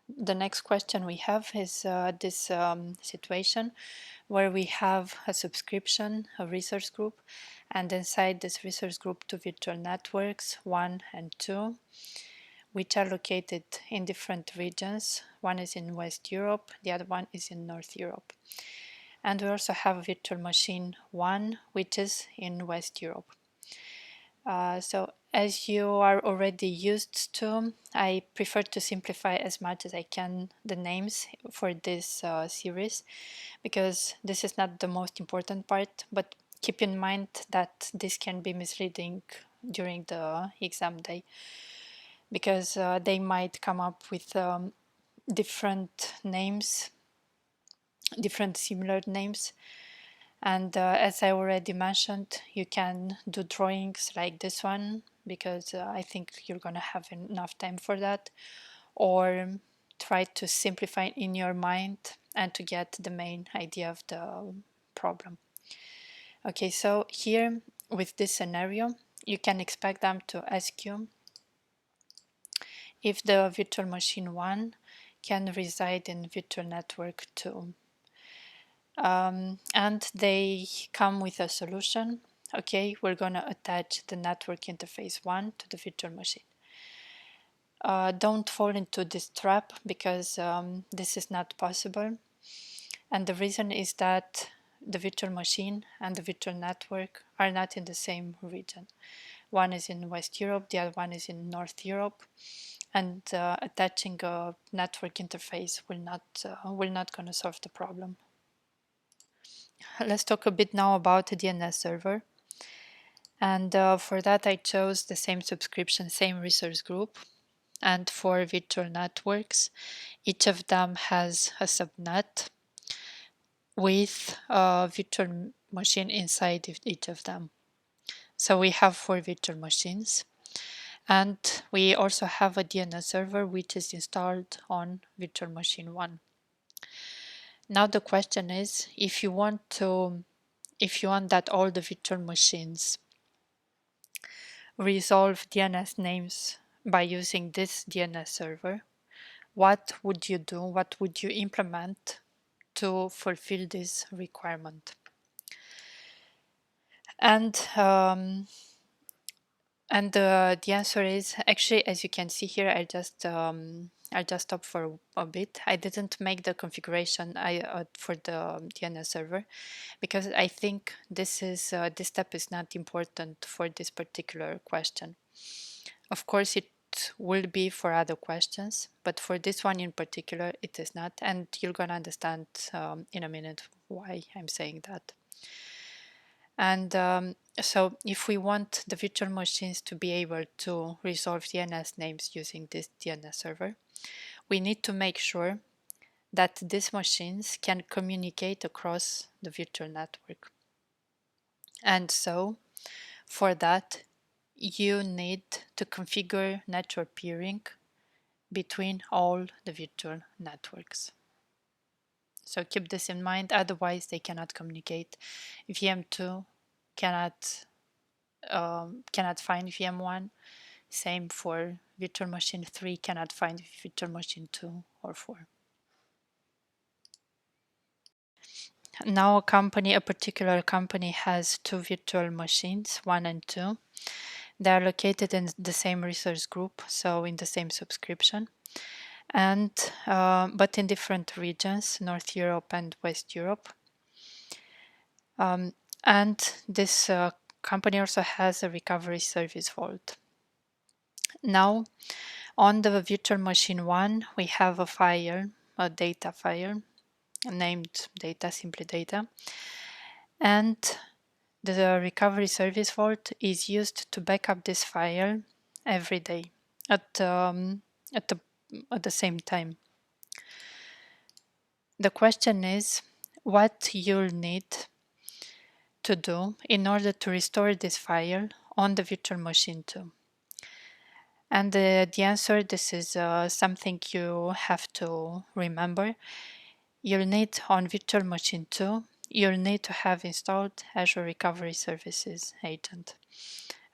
the next question we have is this situation where we have a subscription, a resource group, and inside this resource group, two virtual networks, 1 and 2, which are located in different regions. One is in West Europe, the other one is in North Europe. And we also have virtual machine 1, which is in West Europe. So as you are already used to, I prefer to simplify as much as I can the names for this series, because this is not the most important part, but keep in mind that this can be misleading during the exam day, because they might come up with different names, different similar names. And as I already mentioned, you can do drawings like this one, because I think you're gonna have enough time for that, or try to simplify in your mind and to get the main idea of the problem. Okay, so here with this scenario, you can expect them to ask you if the virtual machine 1 can reside in virtual network 2. And they come with a solution. Okay, we're gonna attach the network interface 1 to the virtual machine. Don't fall into this trap, because this is not possible. And the reason is that the virtual machine and the virtual network are not in the same region. One is in West Europe, the other one is in North Europe, and attaching a network interface will not gonna solve the problem. Let's talk a bit now about the DNS server. And for that I chose the same subscription, same resource group. And for virtual networks, each of them has a subnet with a virtual machine inside each of them. So we have 4 virtual machines. And we also have a DNS server which is installed on virtual machine 1. Now the question is, if you want that all the virtual machines resolve DNS names by using this DNS server, what would you do? What would you implement to fulfill this requirement? And the answer is, actually, as you can see here, I just stop for a bit. I didn't make the configuration for the DNS server, because I think this step is not important for this particular question. Of course, it will be for other questions, but for this one in particular, it is not. And you're gonna understand in a minute why I'm saying that. And so if we want the virtual machines to be able to resolve DNS names using this DNS server, we need to make sure that these machines can communicate across the virtual network. And so for that, you need to configure network peering between all the virtual networks. So keep this in mind, otherwise they cannot communicate. VM2 cannot find VM1. Same for virtual machine 3 cannot find virtual machine 2 or 4. Now a particular company has 2 virtual machines, 1 and 2. They are located in the same resource group, so in the same subscription, and but in different regions, North Europe and West Europe. And this company also has a recovery service vault. Now, on the virtual machine 1, we have a data file, named data, simply data. And the recovery service vault is used to back up this file every day at the same time. The question is what you'll need to do in order to restore this file on the virtual machine 2. And the answer, this is something you have to remember. You'll need on virtual machine 2, you'll need to have installed Azure Recovery Services agent.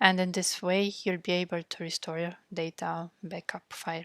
And in this way, you'll be able to restore your data backup file.